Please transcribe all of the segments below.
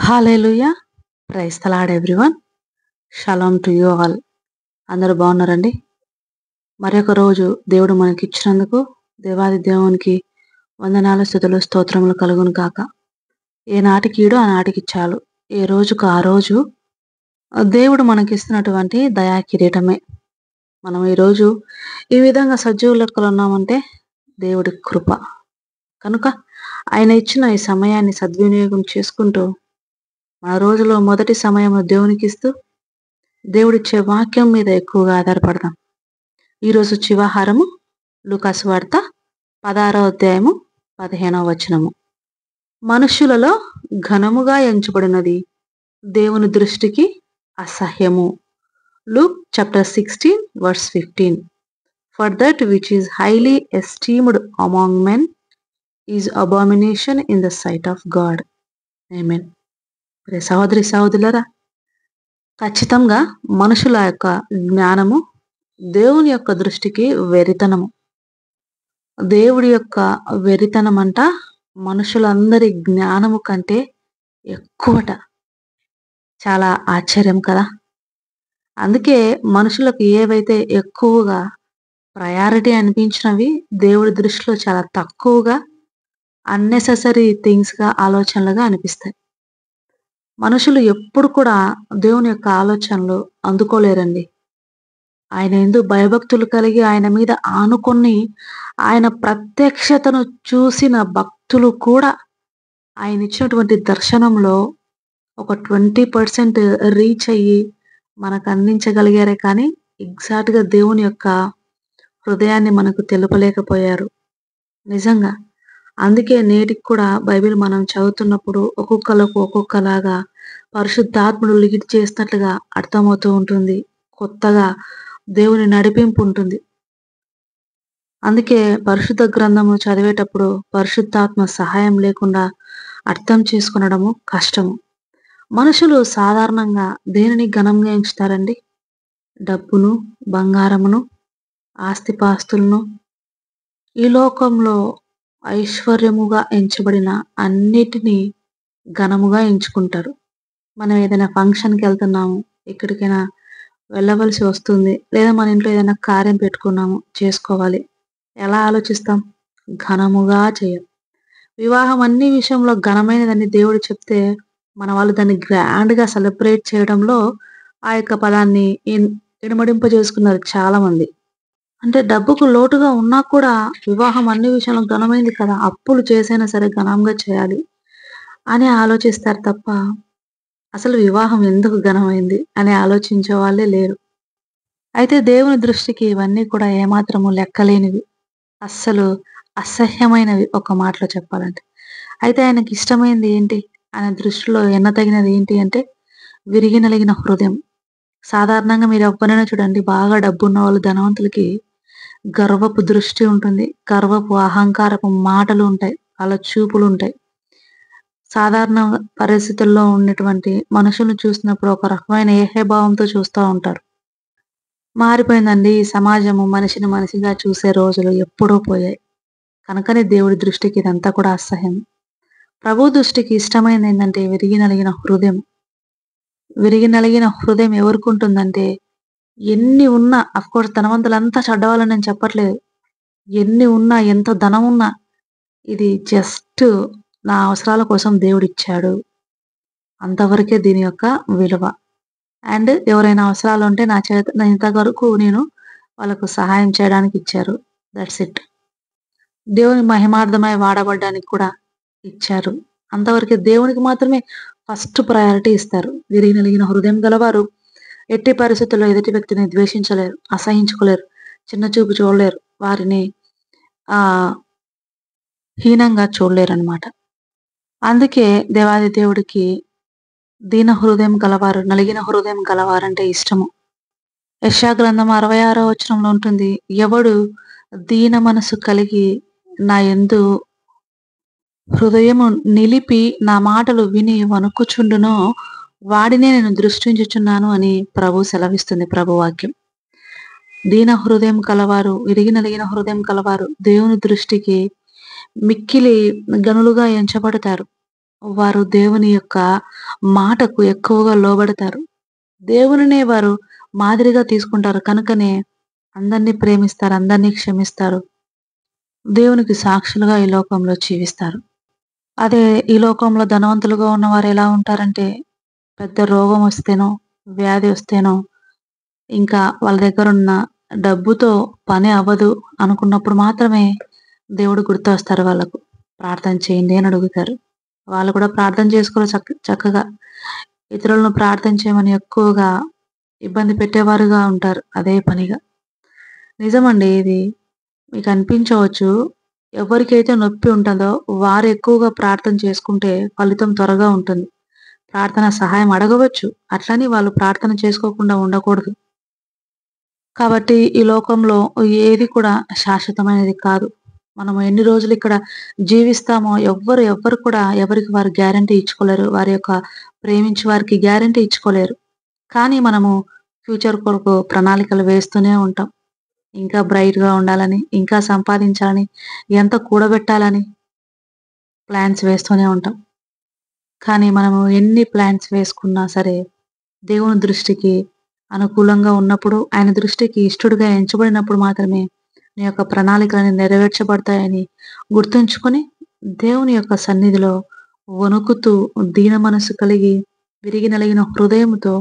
Hallelujah! Praise the Lord everyone. Shalom to you all. అందరూ బాగున్నారండి? మరొక రోజు దేవుడు మనకిచ్చినందుకు దేవాది దేవునికి వందనాలు, స్తుతులు, స్తోత్రములు కలుగును గాక. ఏ నాటికీడు ఆ నాటికి చాలు. ఏ రోజుకు ఆ రోజు దేవుడు మనకిస్తున్నటువంటి దయా కిరీటమే. మనం ఈరోజు ఈ విధంగా సజీవ లెక్కలో ఉన్నామంటే దేవుడి కృప. కనుక ఆయన ఇచ్చిన ఈ సమయాన్ని సద్వినియోగం చేసుకుంటూ మన రోజులో మొదటి సమయంలో దేవునికిస్తూ దేవుడిచ్చే వాక్యం మీద ఎక్కువగా ఆధారపడదాం. ఈరోజు చివాహారము లూకాసు వార్త 16వ అధ్యాయము 15వ వచనము. మనుష్యులలో ఘనముగా ఎంచబడినది దేవుని దృష్టికి అసహ్యము. Luke chapter 16 verse 15. For that which is highly esteemed among men is abomination in the sight of God. Amen. సహోదరి సహోదరులారా, ఖచ్చితంగా మనుషుల యొక్క జ్ఞానము దేవుని యొక్క దృష్టికి వెరితనము. దేవుడి యొక్క వెరితనం అంట మనుషులందరి జ్ఞానము కంటే ఎక్కువట. చాలా ఆశ్చర్యం కదా. అందుకే మనుషులకు ఏవైతే ఎక్కువగా ప్రయారిటీ అనిపించినవి దేవుడి దృష్టిలో చాలా తక్కువగా అన్నెసెసరీ థింగ్స్గా ఆలోచనలుగా అనిపిస్తాయి. మనుషులు ఎప్పుడు కూడా దేవుని యొక్క ఆలోచనలు అందుకోలేరండి. ఆయన యందు భయభక్తులు కలిగి ఆయన మీద ఆనుకొని ఆయన ప్రత్యక్షతను చూసిన భక్తులు కూడా ఆయన ఇచ్చినటువంటి దర్శనంలో ఒక 20% రీచ్ అయ్యి మనకు అందించగలిగారే కానీ ఎగ్జాక్ట్గా దేవుని యొక్క హృదయాన్ని మనకు తెలుపలేకపోయారు. నిజంగా అందుకే నేటికి కూడా బైబిల్ మనం చదువుతున్నప్పుడు ఒక్కొక్కలకు ఒక్కొక్కలాగా పరిశుద్ధాత్ముడు లీడ్ చేసినట్లుగా అర్థమవుతూ ఉంటుంది. కొత్తగా దేవుని నడిపింపు ఉంటుంది. అందుకే పరిశుద్ధ గ్రంథము చదివేటప్పుడు పరిశుద్ధాత్మ సహాయం లేకుండా అర్థం చేసుకొనడము కష్టము. మనుషులు సాధారణంగా దేనిని ఘనంగా ఎంచుతారండి? డబ్బును, బంగారమును, ఆస్తిపాస్తులను, ఈ లోకంలో ఐశ్వర్యముగా ఎంచబడిన అన్నిటినీ ఘనముగా ఎంచుకుంటారు. మనం ఏదైనా ఫంక్షన్కి వెళ్తున్నాము, ఎక్కడికైనా వెళ్ళవలసి వస్తుంది, లేదా మన ఇంట్లో ఏదైనా కార్యం పెట్టుకున్నాము, చేసుకోవాలి. ఎలా ఆలోచిస్తాం? ఘనముగా చేయం. వివాహం అన్ని విషయంలో ఘనమైనదని దేవుడు చెప్తే మన వాళ్ళు దాన్ని గ్రాండ్గా సెలబ్రేట్ చేయడంలో ఆ యొక్క పదాన్ని ఇనుమడింపజేసుకున్నారు చాలామంది. అంటే డబ్బుకు లోటుగా ఉన్నా కూడా వివాహం అన్ని విషయంలో ఘనమైంది కదా, అప్పులు చేసైనా సరే ఘనంగా చేయాలి అని ఆలోచిస్తారు తప్ప అసలు వివాహం ఎందుకు ఘనమైంది అని ఆలోచించే వాళ్ళే లేరు. అయితే దేవుని దృష్టికి ఇవన్నీ కూడా ఏమాత్రము లెక్కలేనివి, అస్సలు అసహ్యమైనవి ఒక మాటలో చెప్పాలంటే. అయితే ఆయనకి ఇష్టమైనది ఏంటి? ఆయన దృష్టిలో ఎన్నతగినది ఏంటి అంటే విరిగి నలిగిన హృదయం. సాధారణంగా మీరు ఎవ్వరైనా చూడండి, బాగా డబ్బున్న వాళ్ళు ధనవంతులకి గర్వపు దృష్టి ఉంటుంది, గర్వపు అహంకారపు మాటలు ఉంటాయి, వాళ్ళ చూపులు ఉంటాయి. సాధారణ పరిస్థితుల్లో ఉన్నటువంటి మనుషులను చూసినప్పుడు ఒక రకమైన ఏహ్యభావంతో చూస్తూ ఉంటారు. మారిపోయిందండి ఈ సమాజము. మనిషిని మనిషిగా చూసే రోజులు ఎప్పుడో పోయాయి. కనుకనే దేవుడి దృష్టికి ఇదంతా కూడా అసహ్యం. ప్రభు దృష్టికి ఇష్టమైనది ఏంటంటే విరిగి నలిగిన హృదయం. విరిగి నలిగిన హృదయం ఎవరికి ఉంటుందంటే, ఎన్ని ఉన్నా, అఫ్కోర్స్ ధనవంతులంతా చెడ్డవాళ్ళని నేను చెప్పట్లేదు. ఎన్ని ఉన్నా, ఎంత ధనం ఉన్నా, ఇది జస్ట్ నా అవసరాల కోసం దేవుడిచ్చాడు, అంతవరకే దీని యొక్క విలువ. అండ్ ఎవరైనా అవసరాలు ఉంటే నా ఇంతవరకు నేను వాళ్ళకు సహాయం చేయడానికి ఇచ్చారు. That's it. దేవుని మహిమార్థమై వాడబడ్డానికి కూడా ఇచ్చారు. అంతవరకే. దేవునికి మాత్రమే ఫస్ట్ ప్రయారిటీ ఇస్తారు. విరిగి నలిగిన హృదయం గలవారు ఎట్టి పరిస్థితుల్లో ఎదుటి వ్యక్తిని ద్వేషించలేరు, అసహించుకోలేరు, చిన్న చూపు చూడలేరు, వారిని హీనంగా చూడలేరన్నమాట. అందుకే దేవాది దేవుడికి దీన హృదయం గలవారు, నలిగిన హృదయం గలవారంటే ఇష్టము. యెషయా గ్రంథం 66వ వచనంలో ఉంటుంది, ఎవడు దీన మనసు కలిగి నా యందు హృదయము నిలిపి నా మాటలు విని వణుకుచుండునో వాడినే నేను దృష్టించుచున్నాను అని ప్రభు సెలవిస్తుంది ప్రభువాక్యం. దీన హృదయం కలవారు, విరిగి నలిగిన హృదయం కలవారు దేవుని దృష్టికి మిక్కిలి గనులుగా ఎంచబడతారు. వారు దేవుని యొక్క మాటకు ఎక్కువగా లోబడతారు. దేవునినే వారు మాదిరిగా తీసుకుంటారు. కనుకనే అందరిని ప్రేమిస్తారు. అందరిని క్షమిస్తారు. దేవునికి సాక్షులుగా ఈ లోకంలో జీవిస్తారు. అదే ఈ లోకంలో ధనవంతులుగా ఉన్నవారు ఎలా ఉంటారంటే, పెద్ద రోగం వస్తేనో, వ్యాధి వస్తేనో, ఇంకా వాళ్ళ దగ్గరున్న డబ్బుతో పని అవ్వదు అనుకున్నప్పుడు మాత్రమే దేవుడు గుర్తొస్తారు వాళ్ళకు. ప్రార్థన చేయండి అని అడుగుతారు. వాళ్ళు కూడా ప్రార్థన చేసుకోరు చక్కగా. ఇతరులను ప్రార్థన చేయమని ఎక్కువగా ఇబ్బంది పెట్టేవారుగా ఉంటారు అదే పనిగా. నిజమండి ఇది. మీకనిపించవచ్చు. ఎవరికైతే నొప్పి ఉంటదో వారు ఎక్కువగా ప్రార్థన చేసుకుంటే ఫలితం త్వరగా ఉంటుంది. ప్రార్థన సహాయం అడగవచ్చు. అట్లని వాళ్ళు ప్రార్థన చేసుకోకుండా ఉండకూడదు. కాబట్టి ఈ లోకంలో ఏది కూడా శాశ్వతమైనది కాదు. మనము ఎన్ని రోజులు ఇక్కడ జీవిస్తామో ఎవ్వరు కూడా ఎవరికి వారు గ్యారంటీ ఇచ్చుకోలేరు. వారి యొక్క ప్రేమించే వారికి గ్యారంటీ ఇచ్చుకోలేరు. కానీ మనము ఫ్యూచర్ కొరకు ప్రణాళికలు వేస్తూనే ఉంటాం. ఇంకా బ్రైట్‌గా ఉండాలని, ఇంకా సంపాదించాలని, ఎంత కూడబెట్టాలని ప్లాన్స్ వేస్తూనే ఉంటాం. కానీ మనము ఎన్ని ప్లాన్స్ వేసుకున్నా సరే, దేవుని దృష్టికి అనుకూలంగా ఉన్నప్పుడు, ఆయన దృష్టికి ఇష్టడుగా ఎంచబడినప్పుడు మాత్రమే నీ యొక్క ప్రణాళికలన్నీ నెరవేర్చబడతాయని గుర్తుంచుకొని, దేవుని యొక్క సన్నిధిలో వణుకుతూ, దీన మనస్సు కలిగి, విరిగి నలిగిన హృదయముతో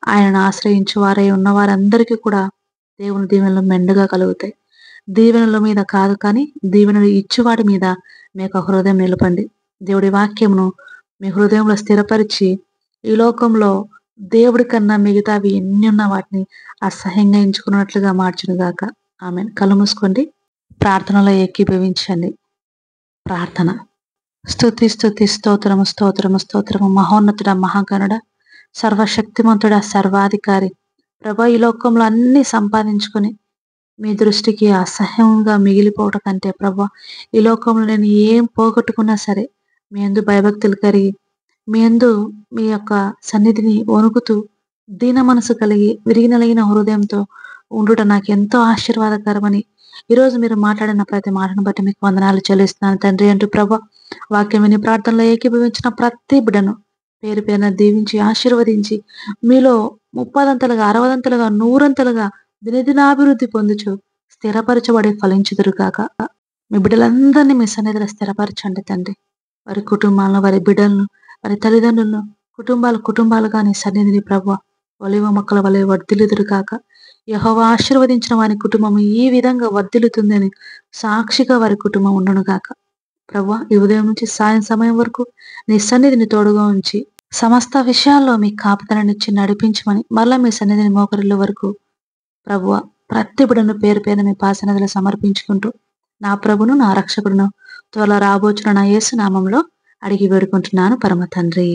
ఆయనను ఆశ్రయించు వారై ఉన్న వారందరికీ కూడా దేవుని దీవెనలు మెండుగా కలుగుతాయి. దీవెనల మీద కాదు కానీ, దీవెనలు ఇచ్చువాడి మీద మీ యొక్క హృదయం నిలపండి. దేవుడి వాక్యమును మీ హృదయంలో స్థిరపరిచి, ఈ లోకంలో దేవుడి కన్నా మిగతావి ఎన్నున్నా వాటిని అసహ్యంగా ఎంచుకున్నట్లుగా మార్చునుగాక. ఆమేన్. కళ్ళు మూసుకోండి. ప్రార్థనలో ఏకీభవించండి. ప్రార్థన. స్తుతి స్తుతి స్తోత్రము స్తోత్రము స్తోత్రము మహోన్నతుడ మహాగణుడ సర్వశక్తిమంతుడ సర్వాధికారి ప్రభా ఈ లోకంలో అన్ని సంపాదించుకొని మీ దృష్టికి అసహ్యంగా మిగిలిపోవటం కంటే ప్రభా ఈ లోకంలో నేను ఏం పోగొట్టుకున్నా సరే మీ యందు భయభక్తులు కలిగి మీ యందు మీ యొక్క సన్నిధిని వణుకుతూ దీన మనసు కలిగి విరిగి నలిగిన హృదయంతో ఉండుట నాకు ఎంతో ఆశీర్వాదకరమని ఈరోజు మీరు మాట్లాడిన ప్రతి మాటను బట్టి మీకు వందనాలు చెల్లిస్తున్నాను తండ్రి అంటూ ప్రభా వాక్యం విని ప్రార్థనలో ఏకీభవించిన ప్రతి బిడ్డను పేరు పేరున దీవించి ఆశీర్వదించి మీలో 30ంతలుగా 60ంతలుగా 100ంతలుగా దినదినాభివృద్ధి పొందుచు స్థిరపరచబడి ఫలించుదురు కాక మీ బిడ్డలందరినీ మీ సన్నిధిలో స్థిరపరచండి తండ్రి. వారి కుటుంబాలను వారి బిడ్డలను వారి తల్లిదండ్రులను కుటుంబాలుగా నీ సన్నిధిని ప్రభువా ఒలివ మొక్కల వలె వర్ధిల్లుదురు కాక. యెహోవా ఆశీర్వదించిన వారి కుటుంబం ఈ విధంగా వర్ధిల్లుతుందని సాక్షిగా వారి కుటుంబం ఉండును గాక. ప్రభువా ఈ ఉదయం నుంచి సాయం సమయం వరకు నీ సన్నిధిని తోడుగా ఉంచి సమస్త విషయాల్లో మీ కాపుదలనిచ్చి నడిపించమని మరలా మీ సన్నిధిని మోకరిల్లు వరకు ప్రభువా ప్రతి బిడ్డను పేరు పేరున మీ పాసనదిలో సమర్పించుకుంటూ నా ప్రభును నా రక్షకుడును త్వరలో రాబోచున్న నా యేసు నామంలో అడిగి వేడుకుంటున్నాను పరమ తండ్రి.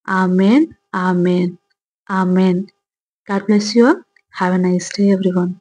Amen amen amen. God bless you all. Have a nice day everyone.